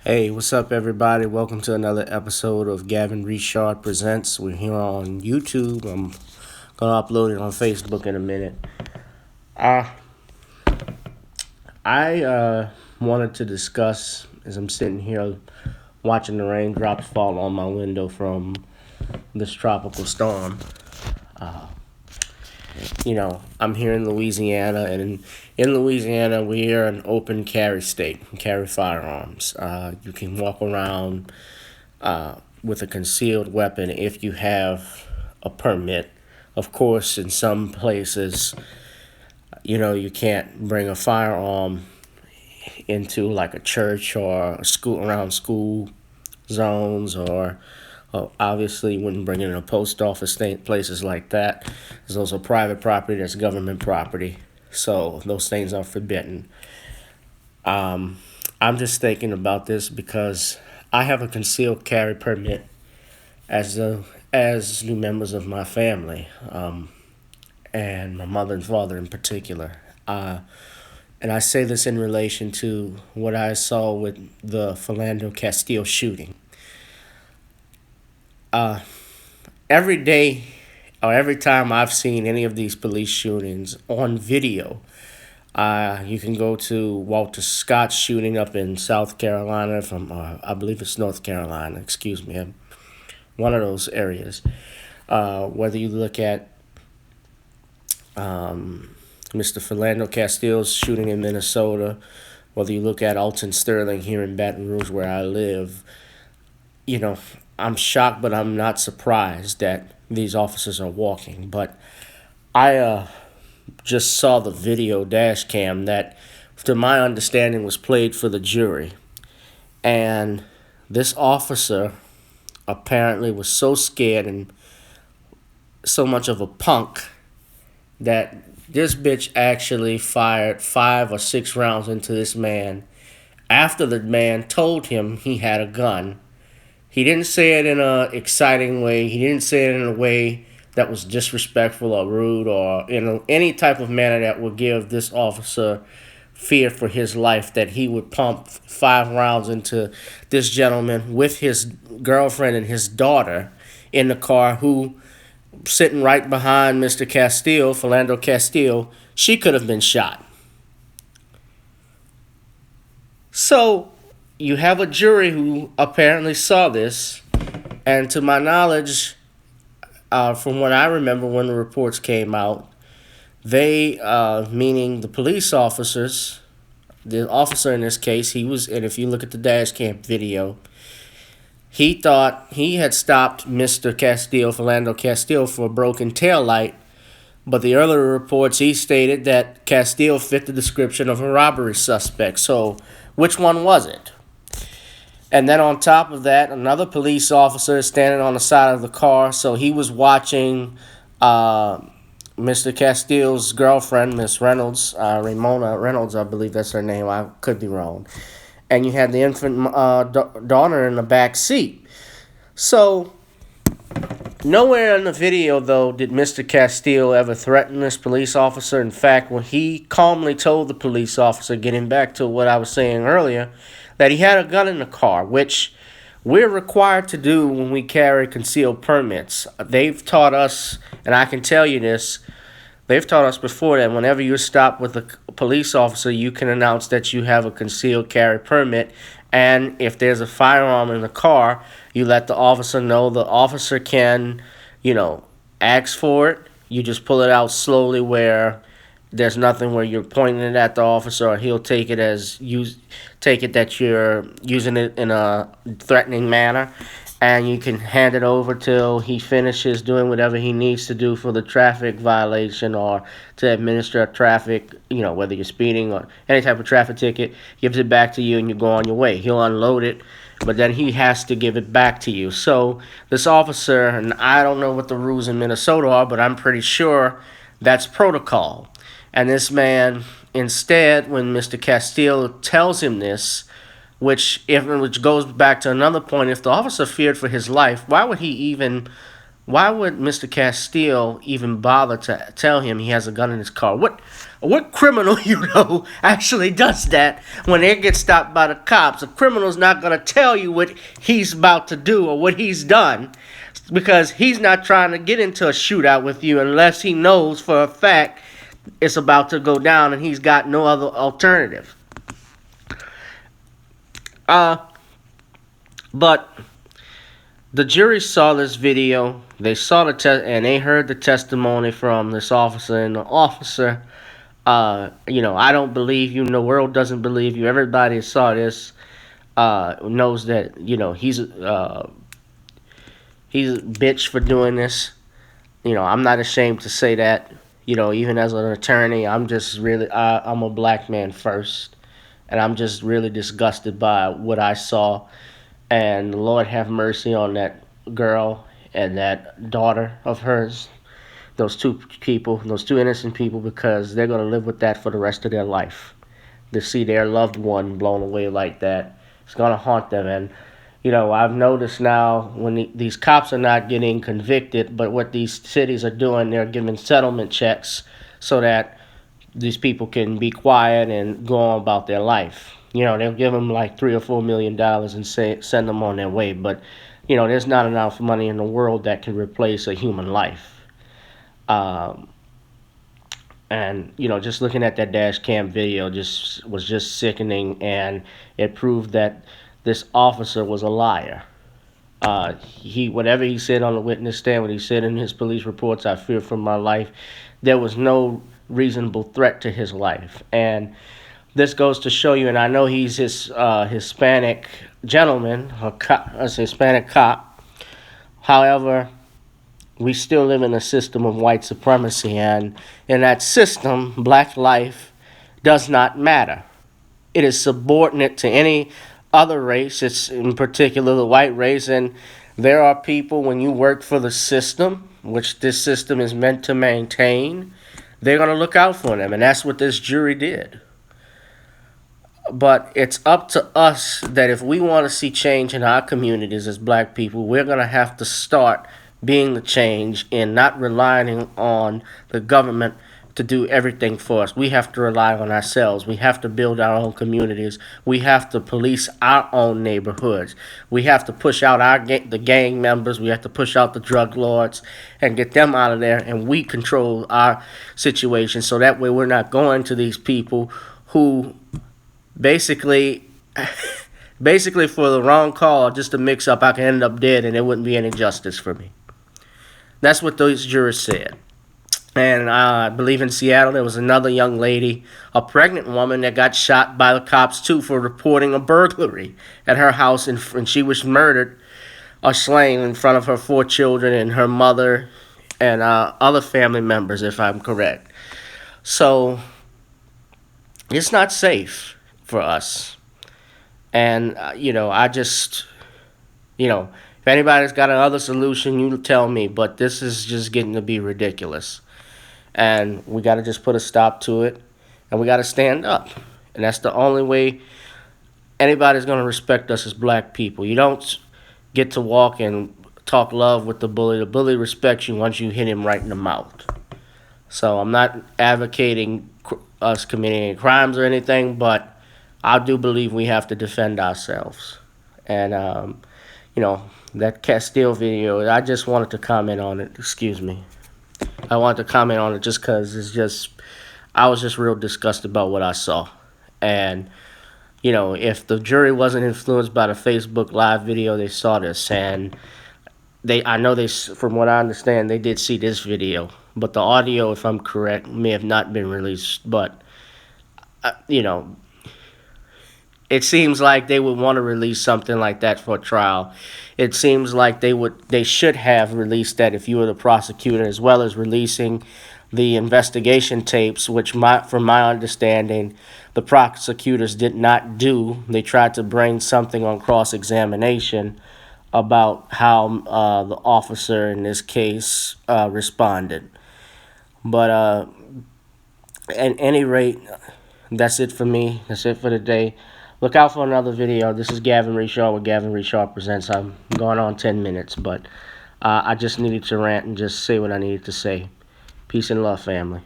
Hey, what's up, everybody? Welcome to another episode of Gavin Richard Presents. We're here on YouTube. I'm gonna upload it on Facebook in a minute. Uh, I wanted to discuss as I'm sitting here watching the raindrops fall on my window from this tropical storm. Uh, I'm here in Louisiana, and in Louisiana, we are an open carry state. We carry firearms. You can walk around with a concealed weapon if you have a permit. Of course, in some places, you can't bring a firearm into like a church or a school around school zones or obviously you wouldn't bring it in a post office places like that, because those are private property, that's government property, so those things are forbidden. I'm just thinking about this because I have a concealed carry permit as new members of my family, and my mother and father in particular. And I say this in relation to what I saw with the Philando Castile shooting. Uh, every day or every time I've seen any of these police shootings on video, you can go to Walter Scott's shooting up in South Carolina from, I believe it's North Carolina, excuse me, one of those areas. Whether you look at Mr. Philando Castile's shooting in Minnesota, whether you look at Alton Sterling here in Baton Rouge where I live, I'm shocked, but I'm not surprised that these officers are walking. But I just saw the video dash cam that, to my understanding, was played for the jury. And this officer apparently was so scared and so much of a punk that this bitch actually fired 5 or 6 rounds into this man after the man told him he had a gun. He didn't say it in an exciting way. He didn't say it in a way that was disrespectful or rude or in any type of manner that would give this officer fear for his life, that he would pump 5 rounds into this gentleman with his girlfriend and his daughter in the car, who, sitting right behind Mr. Castile, Philando Castile, she could have been shot. So you have a jury who apparently saw this, and to my knowledge, from what I remember when the reports came out, they, meaning the police officers, the officer in this case, and if you look at the dash cam video, he thought he had stopped Mr. Castile, Philando Castile, for a broken taillight, but the earlier reports, he stated that Castile fit the description of a robbery suspect. So which one was it? And then on top of that, another police officer is standing on the side of the car, so he was watching Mr. Castile's girlfriend, Miss Reynolds, Ramona Reynolds, I believe that's her name. I could be wrong. And you had the infant daughter in the back seat. So nowhere in the video, though, did Mr. Castile ever threaten this police officer. In fact, when he calmly told the police officer, getting back to what I was saying earlier, that he had a gun in the car, which we're required to do when we carry concealed permits. They've taught us, and I can tell you this, they've taught us before that whenever you're stopped with a police officer, you can announce that you have a concealed carry permit. And if there's a firearm in the car, you let the officer know. The officer can, ask for it. You just pull it out slowly where there's nothing where you're pointing it at the officer, or he'll take it that you're using it in a threatening manner, and you can hand it over till he finishes doing whatever he needs to do for the traffic violation or to administer a traffic, whether you're speeding or any type of traffic ticket, gives it back to you and you go on your way. He'll unload it, but then he has to give it back to you. So this officer, and I don't know what the rules in Minnesota are, but I'm pretty sure that's protocol. And this man, instead, when Mr. Castile tells him this, which goes back to another point, if the officer feared for his life, why would Mr. Castile even bother to tell him he has a gun in his car? What criminal actually does that when they get stopped by the cops? A criminal's not going to tell you what he's about to do or what he's done, because he's not trying to get into a shootout with you unless he knows for a fact it's about to go down and he's got no other alternative. But the jury saw this video. They saw and they heard the testimony from this officer, and the officer, I don't believe you. The world doesn't believe you. Everybody saw this, knows that he's a bitch for doing this. I'm not ashamed to say that. Even as an attorney, I'm just really I'm a black man first, and I'm just really disgusted by what I saw. And Lord have mercy on that girl and that daughter of hers. Those two innocent people, because they're going to live with that for the rest of their life. To see their loved one blown away like that, it's going to haunt them. And, I've noticed now when these cops are not getting convicted, but what these cities are doing, they're giving settlement checks so that these people can be quiet and go on about their life. They'll give them like $3 or $4 million and send them on their way. But, there's not enough money in the world that can replace a human life. And just looking at that dash cam video was just sickening, and it proved that this officer was a liar. Whatever he said on the witness stand, what he said in his police reports, I fear for my life, there was no reasonable threat to his life. And this goes to show you, and I know he's his Hispanic gentleman, a Hispanic cop. However, we still live in a system of white supremacy, and in that system, black life does not matter. It is subordinate to any other race. It's in particular the white race, and there are people, when you work for the system, which this system is meant to maintain, they're going to look out for them, and that's what this jury did. But it's up to us that if we want to see change in our communities as black people, we're going to have to start being the change and not relying on the government to do everything for us. We have to rely on ourselves. We have to build our own communities. We have to police our own neighborhoods. We have to push out the gang members. We have to push out the drug lords and get them out of there, and we control our situation, so that way we're not going to these people who basically for the wrong call, just to mix up, I can end up dead and there wouldn't be any justice for me. That's what those jurors said. And I believe in Seattle there was another young lady, a pregnant woman, that got shot by the cops too for reporting a burglary at her house, and she was murdered or slain in front of her 4 children and her mother and other family members, if I'm correct. So it's not safe for us. And, I just, if anybody's got another solution, you tell me. But this is just getting to be ridiculous. And we got to just put a stop to it. And we got to stand up. And that's the only way anybody's going to respect us as black people. You don't get to walk and talk love with the bully. The bully respects you once you hit him right in the mouth. So I'm not advocating us committing any crimes or anything, but I do believe we have to defend ourselves. And, that Castile video, I just wanted to comment on it. Excuse me. I wanted to comment on it just because I was just real disgusted about what I saw. And, if the jury wasn't influenced by the Facebook Live video, they saw this. And I know from what I understand, they did see this video. But the audio, if I'm correct, may have not been released. But, it seems like they would want to release something like that for a trial. It seems like they should have released that if you were the prosecutor, as well as releasing the investigation tapes, which from my understanding, the prosecutors did not do. They tried to bring something on cross-examination about how the officer in this case responded. But at any rate, that's it for me. That's it for today. Look out for another video. This is Gavin Richard with Gavin Richard Presents. I'm going on 10 minutes, but I just needed to rant and just say what I needed to say. Peace and love, family.